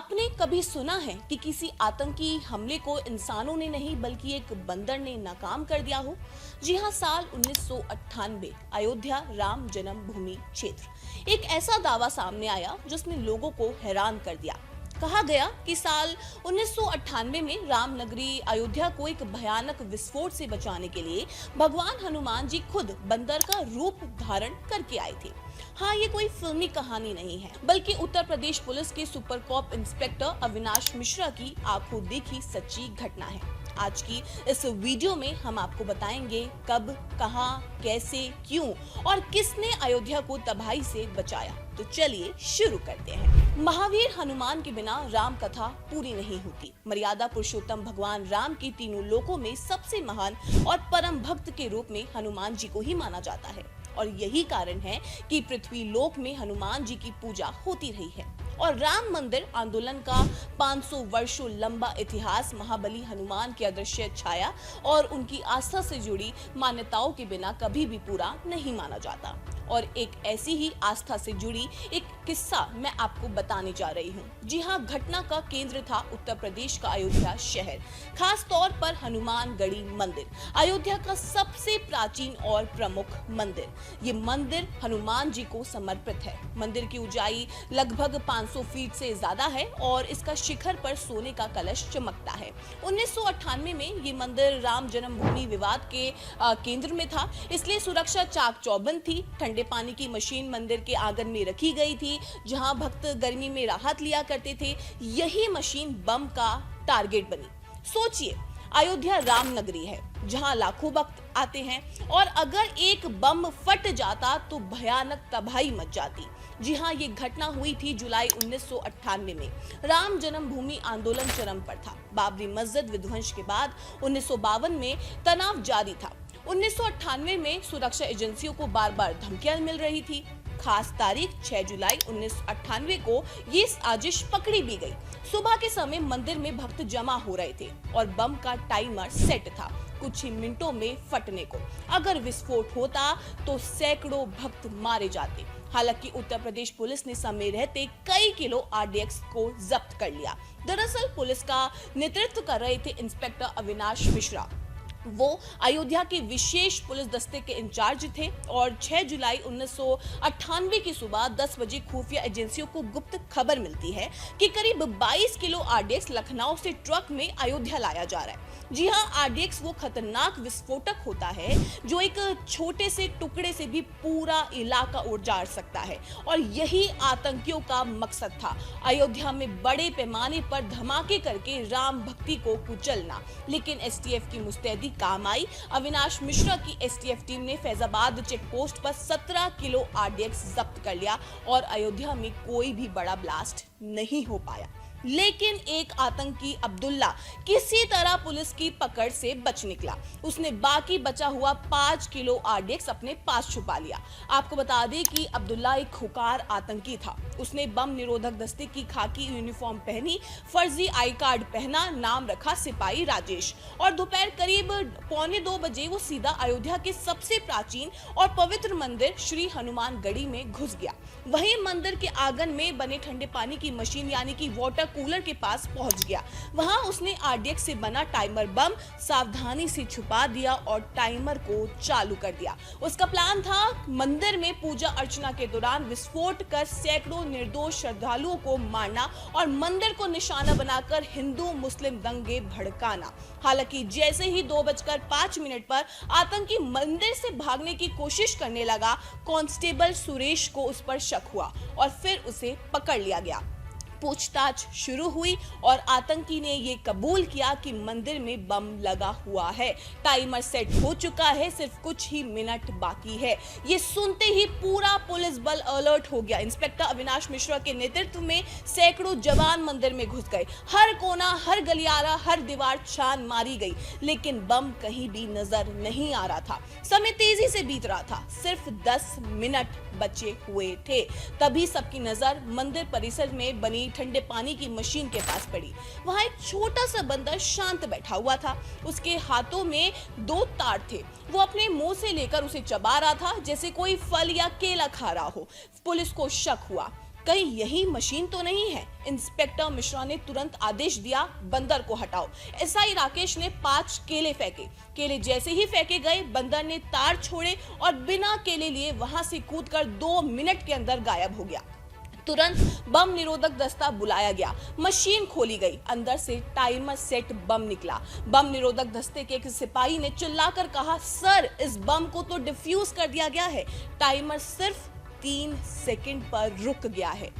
आपने कभी सुना है कि किसी आतंकी हमले को इंसानों ने नहीं बल्कि एक बंदर ने नाकाम कर दिया हो? जी हां, साल 1998 अयोध्या राम जन्मभूमि क्षेत्र एक ऐसा दावा सामने आया जिसने लोगों को हैरान कर दिया। कहा गया कि साल 1998 में रामनगरी अयोध्या को एक भयानक विस्फोट से बचाने के लिए भगवान हनुमान जी खुद बंदर का रूप धारण करके आए थे। हाँ, ये कोई फिल्मी कहानी नहीं है, बल्कि उत्तर प्रदेश पुलिस के super cop inspector Avinash Mishra की आंखों देखी सच्ची घटना है। आज की इस वीडियो में हम आपको बताएंगे कब, कहां, कैसे, क्यों और किसने अयोध्या को तबाही से बचाया। तो चलिए शुरू करते हैं। महावीर हनुमान के बिना राम कथा पूरी नहीं होती। मर्यादा पुरुषोत्तम भगवान राम की तीनों लोकों में सबसे महान और परम भक्त के रूप में हनुमान जी को ही माना जाता है और यही कारण है कि पृथ्वी लोक में हनुमान जी की पूजा होती रही है। और राम मंदिर आंदोलन का 500 वर्षों लंबा इतिहास महाबली हनुमान की अदृश्य छाया और उनकी आस्था से जुड़ी मान्यताओं के बिना कभी भी पूरा नहीं माना जाता। और एक ऐसी ही आस्था से जुड़ी एक किस्सा मैं आपको बताने जा रही हूँ। जी हाँ, घटना का केंद्र था उत्तर प्रदेश का अयोध्या शहर, खास तौर पर हनुमानगढ़ी मंदिर, अयोध्या का सबसे प्राचीन और प्रमुख मंदिर। ये मंदिर हनुमान जी को समर्पित है। मंदिर की ऊंचाई लगभग 500 फीट से ज्यादा है और इसका शिखर पर सोने का कलश चमकता है। 1998 में ये मंदिर राम जन्मभूमि विवाद के केंद्र में था, इसलिए सुरक्षा चाक चौबंद थी। ठंडे पानी की मशीन मंदिर के आंगन में रखी गई थी, जहां भक्त गर्मी में राहत लिया करते थे। यही मशीन बम का टारगेट बनी। सोचिए, अयोध्या राम नगरी है जहां लाखों भक्त आते हैं और अगर एक बम फट जाता तो भयानक तबाही मच जाती। जी हां, ये घटना हुई थी जुलाई 1998 में। राम जन्मभूमि आंदोलन चरम पर था। बाबरी मस्जिद विध्वंस के बाद 1952 में तनाव जारी था। 1998 में सुरक्षा एजेंसियों को बार बार धमकियां मिल रही थी। खास तारीख 6 जुलाई 1998 को ये साजिश पकड़ी भी गई। सुबह के समय मंदिर में भक्त जमा हो रहे थे और बम का टाइमर सेट था कुछ ही मिनटों में फटने को। अगर विस्फोट होता तो सैकड़ों भक्त मारे जाते। हालांकि उत्तर प्रदेश पुलिस ने समय रहते कई किलो आरडीएक्स को जब्त कर लिया। दरअसल पुलिस का नेतृत्व कर रहे थे इंस्पेक्टर अविनाश मिश्रा। वो अयोध्या के विशेष पुलिस दस्ते के इंचार्ज थे और 6 जुलाई 1998 की सुबह 10 बजे खुफिया एजेंसियों को गुप्त खबर मिलती है कि करीब 22 किलो आरडीएक्स लखनऊ से ट्रक में अयोध्या लाया जा रहा है। जी हां, आरडीएक्स वो खतरनाक विस्फोटक होता है जो एक छोटे से टुकड़े से भी पूरा इलाका उजाड़ सकता है और यही आतंकियों का मकसद था, अयोध्या में बड़े पैमाने पर धमाके करके राम भक्ति को कुचलना। लेकिन एसटीएफ की मुस्तैदी काम आई। अविनाश मिश्रा की एसटीएफ टीम ने फैजाबाद चेक पोस्ट पर 17 किलो आरडीएक्स जब्त कर लिया और अयोध्या में कोई भी बड़ा ब्लास्ट नहीं हो पाया। लेकिन एक आतंकी अब्दुल्ला किसी तरह पुलिस की पकड़ से बच निकला। उसने बाकी बचा हुआ 5 किलो आरडीएक्स अपने पास छुपा लिया। आपको बता दें कि अब्दुल्ला एक खुकार आतंकी था। उसने बम निरोधक दस्ते की खाकी यूनिफॉर्म पहनी, फर्जी आई कार्ड पहना, नाम रखा सिपाही राजेश और दोपहर करीब 1:45 बजे वो सीधा अयोध्या के सबसे प्राचीन और पवित्र मंदिर श्री हनुमानगढ़ी में घुस गया। वहीं मंदिर के आंगन में बने ठंडे पानी की मशीन यानी कि वाटर कूलर के पास पहुंच गया। वहां उसने आरडीएक्स से बना टाइमर बम सावधानी से छुपा दिया और टाइमर को चालू कर दिया। उसका प्लान था मंदिर में पूजा अर्चना के दौरान विस्फोट कर सैकड़ों निर्दोष श्रद्धालुओं को मारना और मंदिर को निशाना बनाकर हिंदू मुस्लिम दंगे भड़काना। हालांकि जैसे ही 2:05 पर आतंकी मंदिर से भागने की कोशिश करने लगा, कांस्टेबल सुरेश को उस पर शक हुआ और फिर उसे पकड़ लिया गया। पूछताछ शुरू हुई और आतंकी ने ये कबूल किया कि मंदिर में बम लगा हुआ है, टाइमर सेट हो चुका है, सिर्फ कुछ ही मिनट बाकी है। ये सुनते ही पूरा पुलिस बल अलर्ट हो गया। इंस्पेक्टर अविनाश मिश्रा के नेतृत्व में सैकड़ों जवान मंदिर में घुस गए। हर कोना, हर गलियारा, हर दीवार छान मारी गई, लेकिन बम कहीं भी नजर नहीं आ रहा था। समय तेजी से बीत रहा था, सिर्फ 10 मिनट बचे हुए थे। तभी सबकी नजर मंदिर परिसर में बनी ठंडे पानी की मशीन के पास पड़ी। वहां एक छोटा सा बंदर शांत बैठा हुआ था। उसके हाथों में 2 तार थे। वो अपने मुंह से लेकर उसे चबा रहा था जैसे कोई फल या केला खा रहा हो। पुलिस को शक हुआ। कहीं यही मशीन तो नहीं है? इंस्पेक्टर मिश्रा ने तुरंत आदेश दिया, बंदर को हटाओ। एसआई राकेश ने 5 केले फेंके। केले जैसे ही फेंके गए, बंदर ने तार छोड़े और बिना केले लिए वहां से कूदकर 2 मिनट के अंदर गायब हो गया। तुरंत बम निरोधक दस्ता बुलाया गया, मशीन खोली गई, अंदर से टाइमर सेट बम निकला। बम निरोधक दस्ते के एक सिपाही ने चिल्लाकर कहा, सर इस बम को तो डिफ्यूज कर दिया गया है, टाइमर सिर्फ 3 सेकंड पर रुक गया है।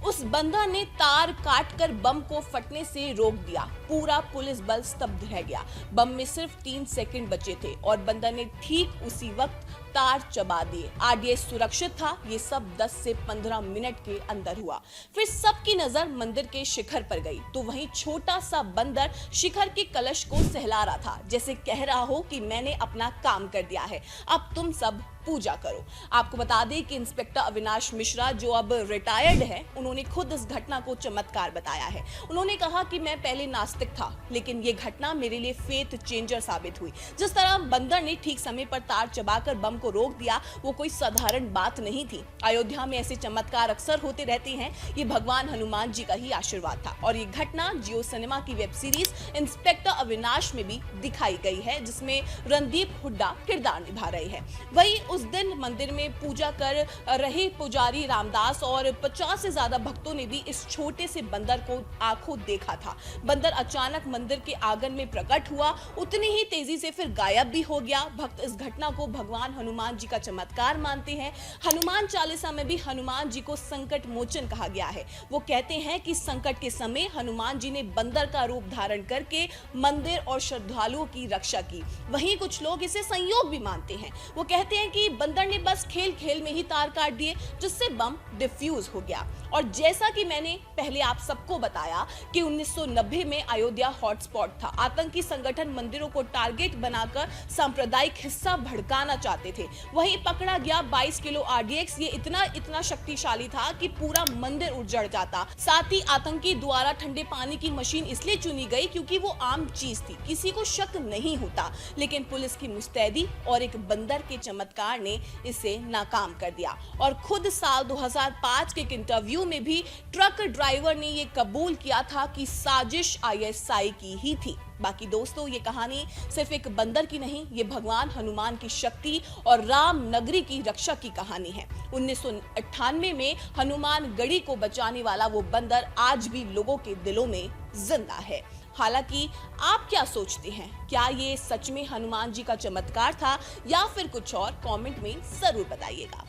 उस बंदर ने तार काटकर बम को फटने से रोक दिया। पूरा पुलिस बल स्तब्ध रह गया। बम में सिर्फ 3 सेकंड बचे थे और बंदर ने ठीक उसी वक्त तार चबा दिए। आरडीएक्स सुरक्षित था। ये सब 10 से 15 मिनट के अंदर हुआ। फिर सबकी नजर मंदिर के शिखर पर गई तो वहीं छोटा सा बंदर शिखर के कलश को सहला रहा था, जैसे कह रहा हो कि मैंने अपना काम कर दिया है, अब तुम सब पूजा करो। आपको बता दें कि इंस्पेक्टर अविनाश मिश्रा जो अब रिटायर्ड है, उन्होंने खुद इस घटना को चमत्कार बताया है। उन्होंने कहा कि मैं पहले नास्तिक था, लेकिन ये घटना मेरे लिए फेथ चेंजर साबित हुई। जिस तरह बंदर ने ठीक समय पर तार चबाकर बम को रोक दिया, वो कोई साधारण बात नहीं थी। अयोध्या में ऐसे चमत्कार अक्सर होते रहते हैं। ये भगवान हनुमान जी का ही आशीर्वाद था। और ये घटना जियो सिनेमा की वेब सीरीज इंस्पेक्टर अविनाश में भी दिखाई गई है, जिसमें रणदीप हुड्डा किरदार निभा रहे हैं। वही उस दिन मंदिर में पूजा कर रहे पुजारी रामदास और 50 से ज्यादा भक्तों ने भी इस छोटे से बंदर को आंखों देखा था। बंदर अचानक मंदिर के आंगन में प्रकट हुआ, उतनी ही तेजी से फिर गायब भी हो गया। भक्त इस घटना को भगवान हनुमान जी का चमत्कार मानते हैं। हनुमान चालीसा में भी हनुमान जी को संकट मोचन कहा गया है। वो कहते हैं कि संकट के समय हनुमान जी ने बंदर का रूप धारण करके मंदिर और श्रद्धालुओं की रक्षा की। वहीं कुछ लोग इसे संयोग भी मानते हैं। वो कहते हैं कि बंदर ने बस खेल खेल में ही तार काट दिए, जिससे बम डिफ्यूज हो गया। और जैसा कि मैंने पहले आप सबको बताया कि 1990 में अयोध्या हॉटस्पॉट था। आतंकी संगठन मंदिरों को टारगेट बनाकर सांप्रदायिक हिस्सा भड़काना चाहते थे। वहीं पकड़ा गया 22 किलो आरडीएक्स। ये इतना शक्तिशाली था कि पूरा मंदिर उजड़ जाता। साथ ही आतंकी द्वारा ठंडे पानी की मशीन इसलिए चुनी गई क्योंकि वो आम चीज थी, किसी को शक नहीं होता। लेकिन पुलिस की मुस्तैदी और एक बंदर के चमत्कार ने इसे नाकाम कर दिया। और खुद साल 2005 के एक इंटरव्यू में भी ट्रक ड्राइवर ने ये कबूल किया था कि साजिश आईएसआई की ही थी। बाकी दोस्तों, ये कहानी सिर्फ एक बंदर की नहीं, ये भगवान हनुमान की शक्ति और राम नगरी की रक्षा की कहानी है। 1998 में हनुमान गढ़ी को बचाने वाला वो बंदर आज भी लोगों के दिलों में जिंदा है। हालांकि आप क्या सोचते हैं? क्या ये सच में हनुमान जी का चमत्कार था या फिर कुछ और? कमेंट में जरूर बताइएगा।